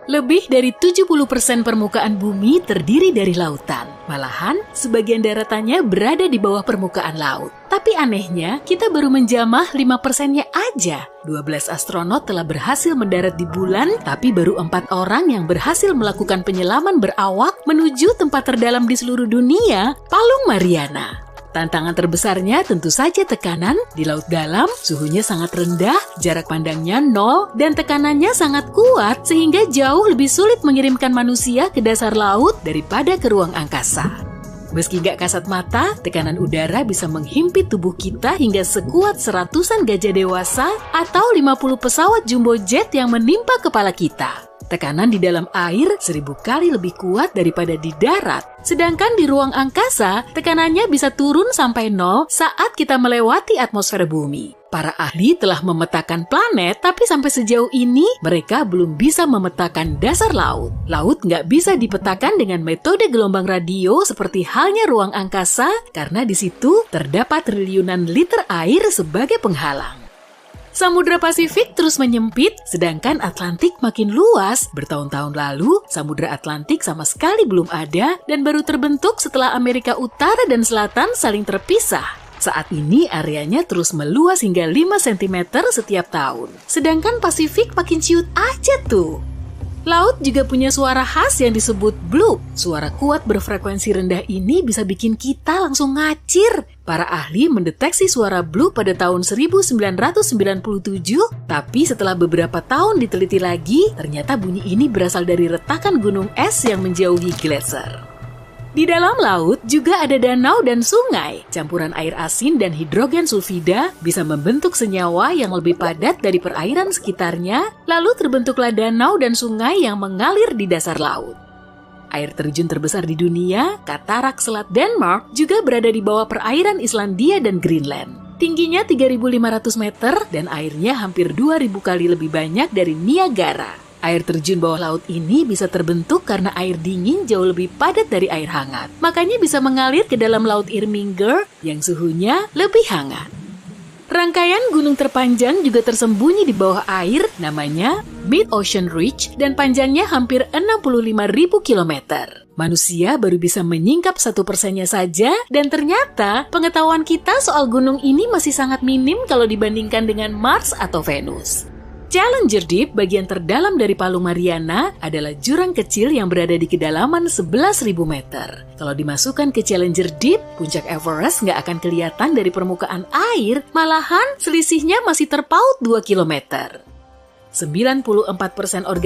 Lebih dari 70% permukaan bumi terdiri dari lautan. Malahan, sebagian daratannya berada di bawah permukaan laut. Tapi anehnya, kita baru menjamah 5%-nya aja. 12 astronot telah berhasil mendarat di bulan, tapi baru 4 orang yang berhasil melakukan penyelaman berawak menuju tempat terdalam di seluruh dunia, Palung Mariana. Tantangan terbesarnya tentu saja tekanan. Di laut dalam, suhunya sangat rendah, jarak pandangnya 0, dan tekanannya sangat kuat sehingga jauh lebih sulit mengirimkan manusia ke dasar laut daripada ke ruang angkasa. Meski gak kasat mata, tekanan udara bisa menghimpit tubuh kita hingga sekuat seratusan gajah dewasa atau 50 pesawat jumbo jet yang menimpa kepala kita. Tekanan di dalam air 1000 kali lebih kuat daripada di darat. Sedangkan di ruang angkasa, tekanannya bisa turun sampai 0 saat kita melewati atmosfer bumi. Para ahli telah memetakan planet, tapi sampai sejauh ini mereka belum bisa memetakan dasar laut. Laut nggak bisa dipetakan dengan metode gelombang radio seperti halnya ruang angkasa, karena di situ terdapat triliunan liter air sebagai penghalang. Samudra Pasifik terus menyempit, sedangkan Atlantik makin luas. Bertahun-tahun lalu, Samudra Atlantik sama sekali belum ada dan baru terbentuk setelah Amerika Utara dan Selatan saling terpisah. Saat ini areanya terus meluas hingga 5 cm setiap tahun. Sedangkan Pasifik makin ciut aja tuh. Laut juga punya suara khas yang disebut bloop. Suara kuat berfrekuensi rendah ini bisa bikin kita langsung ngacir. Para ahli mendeteksi suara bloop pada tahun 1997, tapi setelah beberapa tahun diteliti lagi, ternyata bunyi ini berasal dari retakan gunung es yang menjauhi gletser. Di dalam laut juga ada danau dan sungai. Campuran air asin dan hidrogen sulfida bisa membentuk senyawa yang lebih padat dari perairan sekitarnya, lalu terbentuklah danau dan sungai yang mengalir di dasar laut. Air terjun terbesar di dunia, Katarak Selat Denmark, juga berada di bawah perairan Islandia dan Greenland. Tingginya 3.500 meter dan airnya hampir 2.000 kali lebih banyak dari Niagara. Air terjun bawah laut ini bisa terbentuk karena air dingin jauh lebih padat dari air hangat. Makanya bisa mengalir ke dalam laut Irminger yang suhunya lebih hangat. Rangkaian gunung terpanjang juga tersembunyi di bawah air, namanya Mid-Ocean Ridge dan panjangnya hampir 65.000 km. Manusia baru bisa menyingkap 1%-nya saja dan ternyata pengetahuan kita soal gunung ini masih sangat minim kalau dibandingkan dengan Mars atau Venus. Challenger Deep, bagian terdalam dari Palung Mariana, adalah jurang kecil yang berada di kedalaman 11.000 meter. Kalau dimasukkan ke Challenger Deep, puncak Everest nggak akan kelihatan dari permukaan air, malahan selisihnya masih terpaut 2 km. 94%